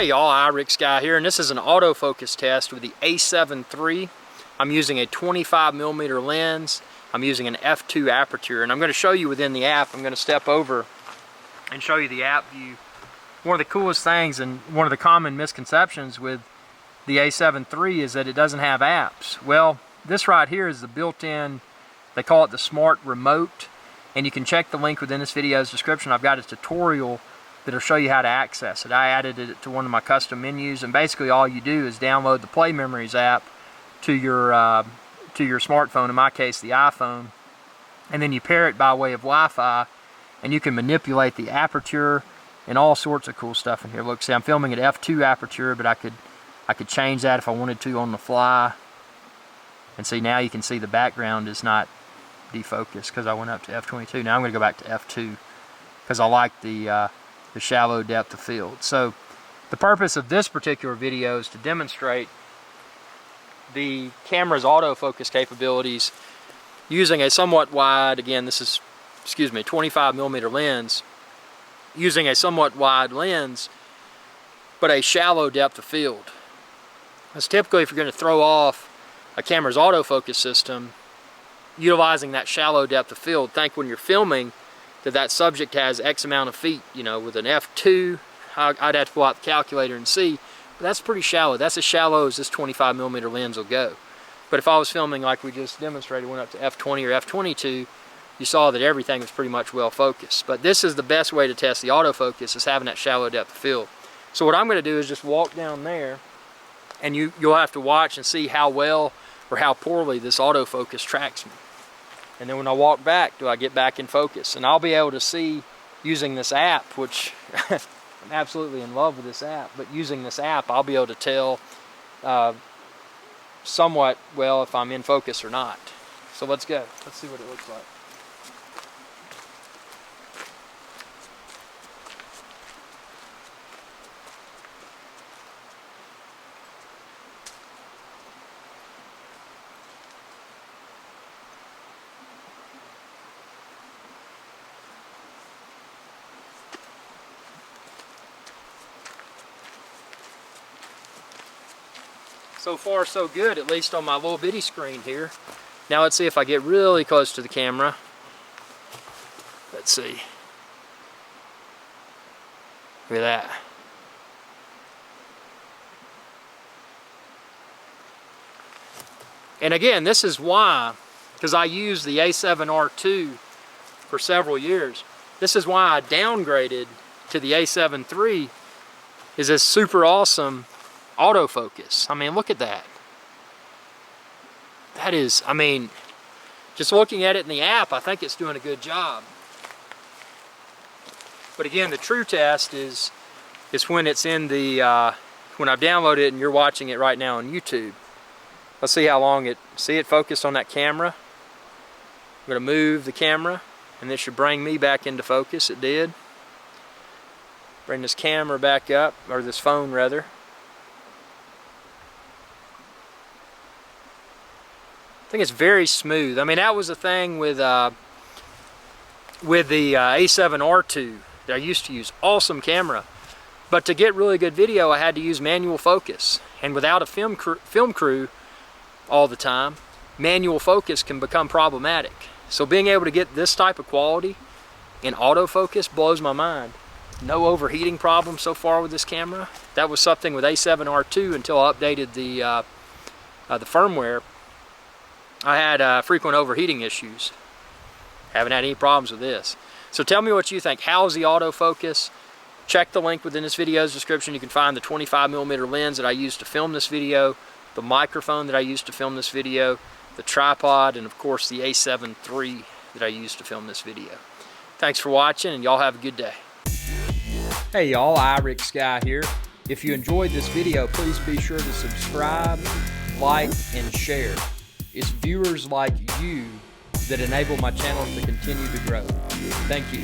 Hey y'all, iRick's Guy here, and this is an autofocus test with the a7 III. I'm using a 25mm lens. I'm using an f2 aperture, and I'm going to show you within the app. I'm going to step over and show you the app view. One of the coolest things and one of the common misconceptions with the a7 III is that it doesn't have apps. Well, this right here is the built-in, they call it the smart remote, and you can check the link within this video's description. I've got a tutorial that'll show you how to access it. I added it to one of my custom menus, and basically all you do is download the Play Memories app to your smartphone, in my case the iPhone, and then you pair it by way of Wi-Fi, and you can manipulate the aperture and all sorts of cool stuff in here. Look, see, I'm filming at f2 aperture, but I could change that if I wanted to on the fly. And see, now you can see the background is not defocused because I went up to f22. Now I'm going to go back to f2 because I like the shallow depth of field. So the purpose of this particular video is to demonstrate the camera's autofocus capabilities using a somewhat wide, again this is, 25mm lens, using a somewhat wide lens but a shallow depth of field. Because typically if you're going to throw off a camera's autofocus system utilizing that shallow depth of field, think when you're filming that subject has X amount of feet, you know, with an f2, I'd have to pull out the calculator and see, but that's pretty shallow. That's as shallow as this 25mm lens will go. But if I was filming like we just demonstrated, went up to f20 or f22, you saw that everything was pretty much well focused. But this is the best way to test the autofocus, is having that shallow depth of field. So what I'm going to do is just walk down there, and you'll have to watch and see how well or how poorly this autofocus tracks me. And then when I walk back, do I get back in focus? And I'll be able to see, using this app, which I'm absolutely in love with this app, but using this app I'll be able to tell somewhat well if I'm in focus or not. So let's go. Let's see what it looks like. So far so good, at least on my little bitty screen here. Now let's see if I get really close to the camera. Let's see. Look at that. And again, this is why, because I used the a7R II for several years, this is why I downgraded to the a7 III, is this super awesome autofocus. I mean, look at that. That is, I mean, just looking at it in the app, I think it's doing a good job. But again, the true test is when it's in the, when I've downloaded it and you're watching it right now on YouTube. Let's see how long see it focused on that camera. I'm going to move the camera, and this should bring me back into focus. It did. Bring this camera back up, or this phone rather. I think it's very smooth. I mean, that was the thing with the a7R II that I used to use. Awesome camera. But to get really good video, I had to use manual focus. And without a film crew all the time, manual focus can become problematic. So being able to get this type of quality in autofocus blows my mind. No overheating problem so far with this camera. That was something with a7R II until I updated the firmware. I had frequent overheating issues. Haven't had any problems with this. So tell me what you think. How's the autofocus? Check the link within this video's description. You can find the 25mm lens that I used to film this video, the microphone that I used to film this video, the tripod, and of course the a7 III that I used to film this video. Thanks for watching, and y'all have a good day. Hey y'all, iRick's Guy here. If you enjoyed this video, please be sure to subscribe, like, and share. It's viewers like you that enable my channel to continue to grow. Thank you.